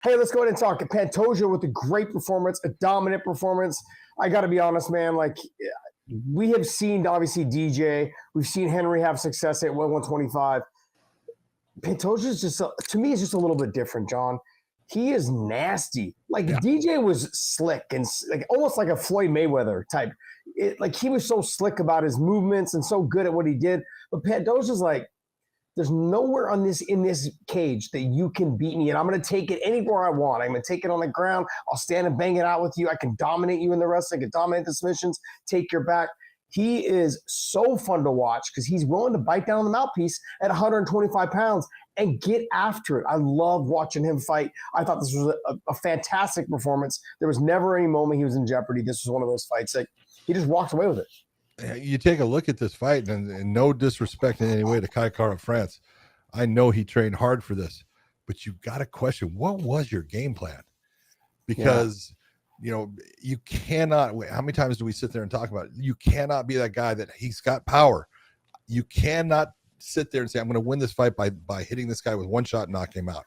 Hey, let's go ahead and talk. Pantoja with a great performance, a dominant performance. I got to be honest, man. Like, we have seen, obviously, DJ. We've seen Henry have success at 125. Pantoja is just, to me, is just a little bit different, John. He is nasty. Like, DJ was slick and like almost like a Floyd Mayweather type. Like, he was so slick about his movements and so good at what he did. But Pantoja's like, there's nowhere in this cage that you can beat me, and I'm going to take it anywhere I want. I'm going to take it on the ground. I'll stand and bang it out with you. I can dominate you in the wrestling. I can dominate the submissions, take your back. He is so fun to watch because he's willing to bite down the mouthpiece at 125 pounds and get after it. I love watching him fight. I thought this was a fantastic performance. There was never any moment he was in jeopardy. This was one of those fights that he just walked away with it. You take a look at this fight, and no disrespect in any way to Kai Kara France. I know he trained hard for this, but you've got to question, what was your game plan? Because, you cannot, how many times do we sit there and talk about it? You cannot be that guy that he's got power. You cannot sit there and say, I'm going to win this fight by hitting this guy with one shot and knock him out.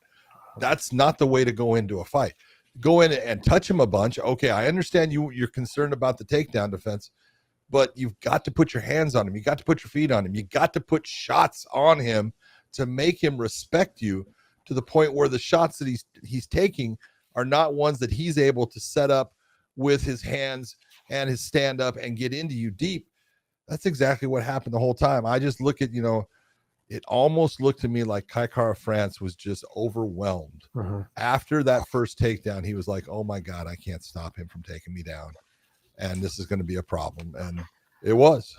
That's not the way to go into a fight. Go in and touch him a bunch. Okay, I understand you're concerned about the takedown defense, but you've got to put your hands on him. You got to put your feet on him. You got to put shots on him to make him respect you to the point where the shots that he's taking are not ones that he's able to set up with his hands and his stand up and get into you deep. That's exactly what happened the whole time. I just look at, it almost looked to me like Kai Kara France was just overwhelmed. After that first takedown, he was like, oh my God, I can't stop him from taking me down. And this is going to be a problem. And it was.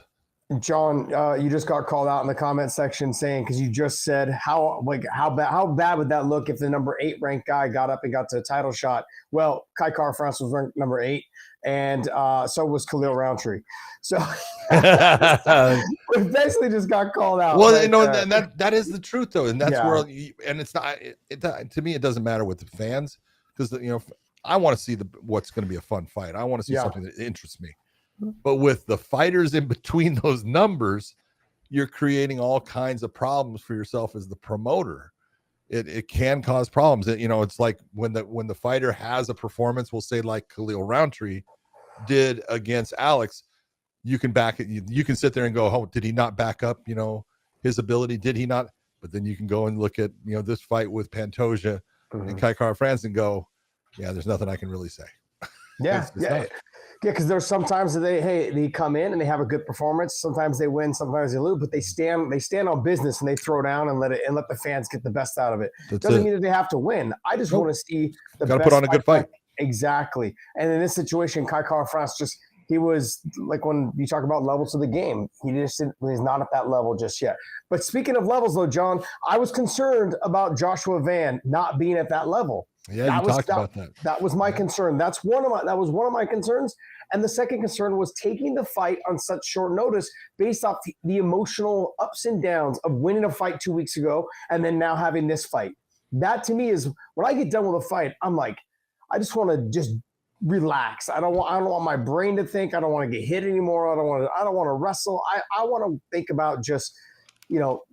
John, you just got called out in the comment section saying, because you just said how bad would that look if the number 8 ranked guy got up and got to a title shot? Well, Kai Kara France was ranked number 8, and so was Khalil Roundtree. So we basically just got called out. Well, and that is the truth, though, and that's where. And it's not. To me, it doesn't matter with the fans because I want to see what's going to be a fun fight. I want to see something that interests me. But with the fighters in between those numbers, you're creating all kinds of problems for yourself as the promoter. It can cause problems. It's like when the fighter has a performance, we'll say like Khalil Roundtree did against Alex, you can back it. You can sit there and go, oh, did he not back up, his ability? Did he not? But then you can go and look at, this fight with Pantoja and Kai Kara France and go, yeah, there's nothing I can really say. Yeah. Because there's sometimes they come in and they have a good performance. Sometimes they win, sometimes they lose, but they stand on business and they throw down and let the fans get the best out of it. Doesn't mean that they have to win. I just want to see the best. Got to put on a good fight. Exactly. And in this situation, Kai Kara France he was like, when you talk about levels of the game, he's not at that level just yet. But speaking of levels, though, John, I was concerned about Joshua Van not being at that level. Yeah, you talked about that. That was my concern. That was one of my concerns. And the second concern was taking the fight on such short notice based off the emotional ups and downs of winning a fight 2 weeks ago and then now having this fight. That to me is when I get done with a fight, I'm like, I just want to just relax. I don't want my brain to think. I don't want to get hit anymore. I don't want to wrestle. I want to think about just,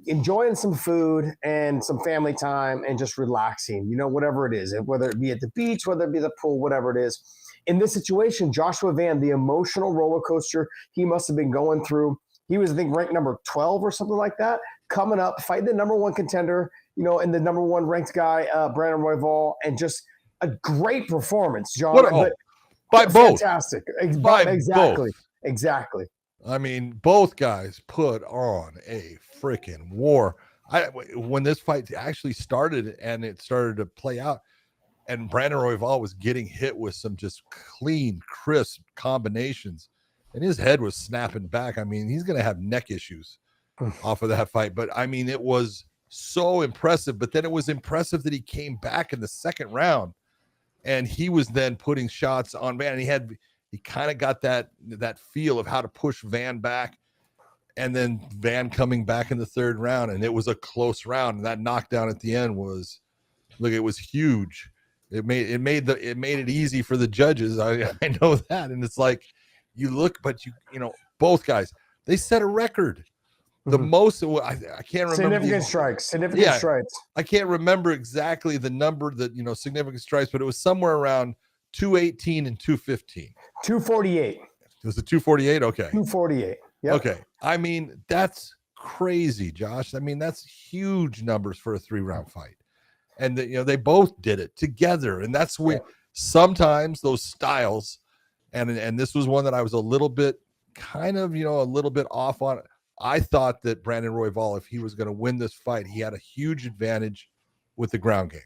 enjoying some food and some family time and just relaxing, whatever it is, whether it be at the beach, whether it be the pool, whatever it is. In this situation, Joshua Van, the emotional roller coaster he must have been going through. He was, I think, ranked number 12 or something like that, coming up, fighting the number 1 contender, and the number 1 ranked guy, Brandon Royval, and just a great performance, John. By both. Fantastic. Exactly. Exactly. I mean, both guys put on a freaking war. When this fight actually started and it started to play out, and Brandon Royval was getting hit with some just clean, crisp combinations, and his head was snapping back. I mean, he's going to have neck issues off of that fight. But, I mean, it was so impressive. But then it was impressive that he came back in the second round, and he was then putting shots on Van. And he kind of got that feel of how to push Van back, and then Van coming back in the third round, and it was a close round. And that knockdown at the end was huge. It made it easy for the judges. I know that. And it's like, you look, but both guys, they set a record. The most, I can't remember. Significant strikes. I can't remember exactly the number that, significant strikes, but it was somewhere around 218 and 215. 248. Was it 248? Okay. 248. Yep. Okay. I mean, that's crazy, Josh. I mean, that's huge numbers for a 3-round fight. And they both did it together. And that's where sometimes those styles, and this was one that I was a little bit kind of, a little bit off on. I thought that Brandon Royval, if he was going to win this fight, he had a huge advantage with the ground game.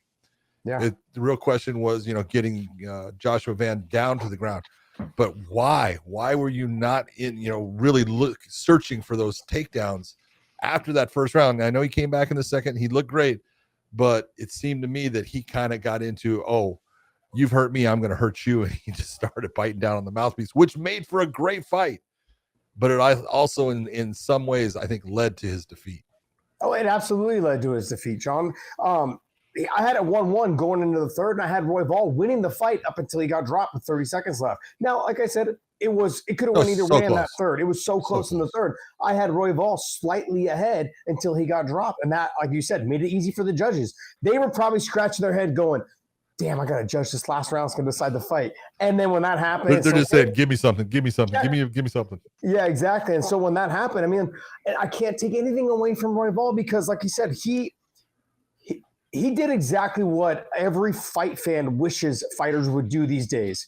Yeah. The real question was, getting Joshua Van down to the ground. But why? Why were you not really searching for those takedowns after that first round? I know he came back in the second. He looked great, but it seemed to me that he kind of got into, oh, you've hurt me, I'm going to hurt you. And he just started biting down on the mouthpiece, which made for a great fight. But it also, in some ways, I think led to his defeat. Oh, it absolutely led to his defeat, John. I had it 1-1 going into the third, and I had Royval winning the fight up until he got dropped with 30 seconds left. Now, like I said, it could have went either way in that third. It was so close in the third. I had Royval slightly ahead until he got dropped, and that, like you said, made it easy for the judges. They were probably scratching their head going, damn, I got to judge this last round. It's going to decide the fight. And then when that happened, they're just saying, give me something, give me something, give me something. Yeah, exactly. And so when that happened, I mean, I can't take anything away from Royval because, like you said, he did exactly what every fight fan wishes fighters would do these days.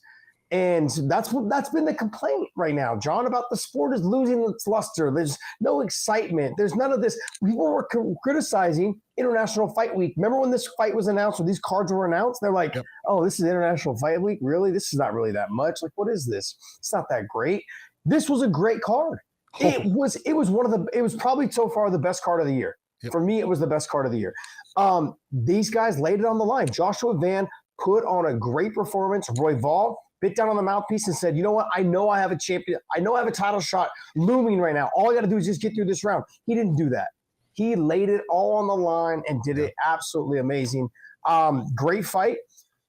And that's been the complaint right now, John, about the sport is losing its luster. There's no excitement. There's none of this. People were criticizing International Fight Week. Remember when this fight was announced, when these cards were announced? They're like, oh, this is International Fight Week? Really? This is not really that much. Like, what is this? It's not that great. This was a great card. It was probably so far the best card of the year. Yep. For me, it was the best card of the year. These guys laid it on the line. Joshua Van put on a great performance. Royval bit down on the mouthpiece and said, you know what? I know I have a champion. I know I have a title shot looming right now. All I got to do is just get through this round. He didn't do that. He laid it all on the line and did it absolutely amazing. Great fight.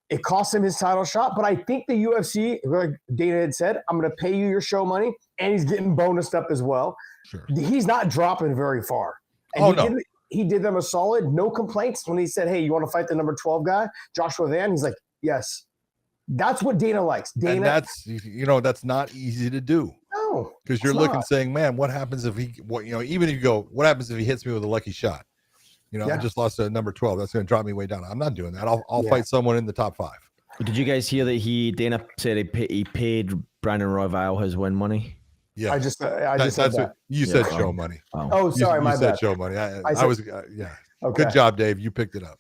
It cost him his title shot, but I think the UFC, like Dana had said, I'm going to pay you your show money, and he's getting bonused up as well. Sure. He's not dropping very far. And he did them a solid, no complaints when he said, hey, you want to fight the number 12 guy, Joshua Van? He's like, yes. That's what Dana likes. And that's not easy to do. No. Because you're looking saying, man, what happens if even if you go, what happens if he hits me with a lucky shot? I just lost to number 12. That's going to drop me way down. I'm not doing that. I'll fight someone in the top 5. Did you guys hear that Dana said he paid Brandon Royval his win money? Yeah, I just said that. You said show money. Oh, sorry, my bad. You said show money. I was Okay. Good job, Dave. You picked it up.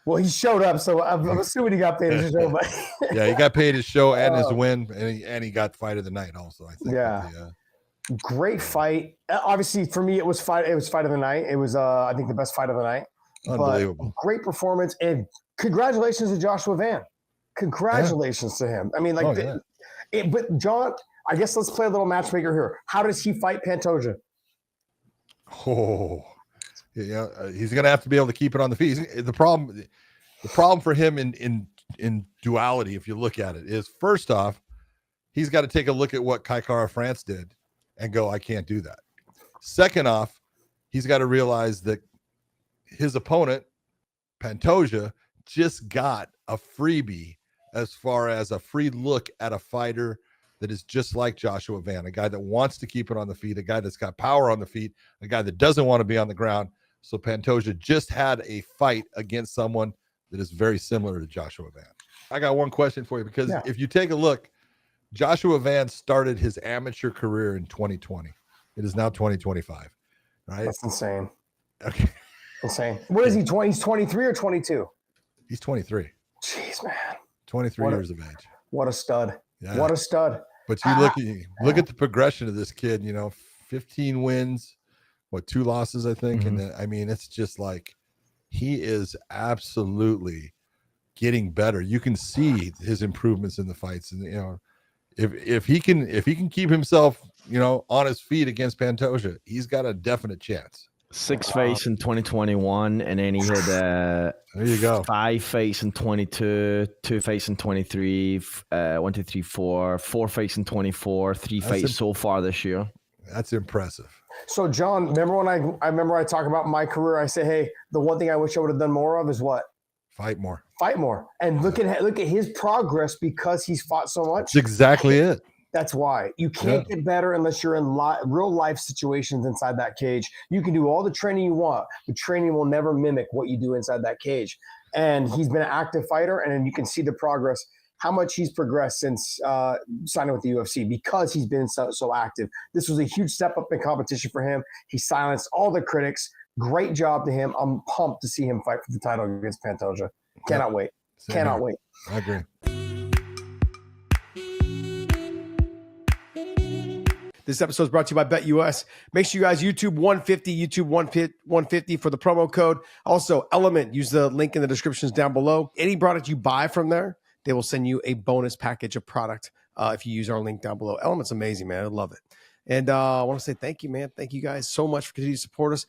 Well, he showed up, so I'm assuming he got paid his show money. Yeah, he got paid his show and his win, and he got fight of the night also, I think. Yeah. Great fight. Obviously, for me, it was fight of the night. It was, I think, the best fight of the night. Unbelievable. But great performance, and congratulations to Joshua Van. Congratulations to him. I mean, but John, I guess let's play a little matchmaker here. How does he fight Pantoja? Oh, yeah, he's going to have to be able to keep it on the feet. The problem for him in duality, if you look at it, is first off, he's got to take a look at what Kai Kara-France did and go, I can't do that. Second off, he's got to realize that his opponent, Pantoja, just got a freebie as far as a free look at a fighter that is just like Joshua Van, a guy that wants to keep it on the feet, a guy that's got power on the feet, a guy that doesn't want to be on the ground. So Pantoja just had a fight against someone that is very similar to Joshua Van. I got one question for you, because if you take a look, Joshua Van started his amateur career in 2020. It is now 2025, right? That's insane. Okay. Insane. What is he, 20? He's 23 or 22? He's 23. Jeez, man. 23 years of age. What a stud. Yeah. What a stud. But you look at the progression of this kid, 15 wins, 2 losses, I think. Mm-hmm. And I mean, it's just like he is absolutely getting better. You can see his improvements in the fights. And, if he can keep himself, on his feet against Pantoja, he's got a definite chance. 6 fights in 2021, and then he had there you go. 5 fights in 22, 2 fights in 23, 1, 2, 3, 4 fights in 24, 3 fights so far this year. That's impressive. So, John, remember when I remember I talk about my career? I say, hey, the one thing I wish I would have done more of is what? Fight more. Fight more. And look at his progress because he's fought so much. That's exactly it. That's why you can't get better unless you're in real life situations inside that cage. You can do all the training you want, but training will never mimic what you do inside that cage. And he's been an active fighter, and you can see the progress, how much he's progressed since signing with the UFC because he's been so active. This was a huge step up in competition for him. He silenced all the critics. Great job to him. I'm pumped to see him fight for the title against Pantoja. Cannot wait. Cannot wait. I agree. This episode is brought to you by BetUS. Make sure you guys YouTube 150 for the promo code. Also, Element, use the link in the descriptions down below. Any product you buy from there, they will send you a bonus package of product if you use our link down below. Element's amazing, man. I love it. And I want to say thank you, man. Thank you guys so much for continuing to support us.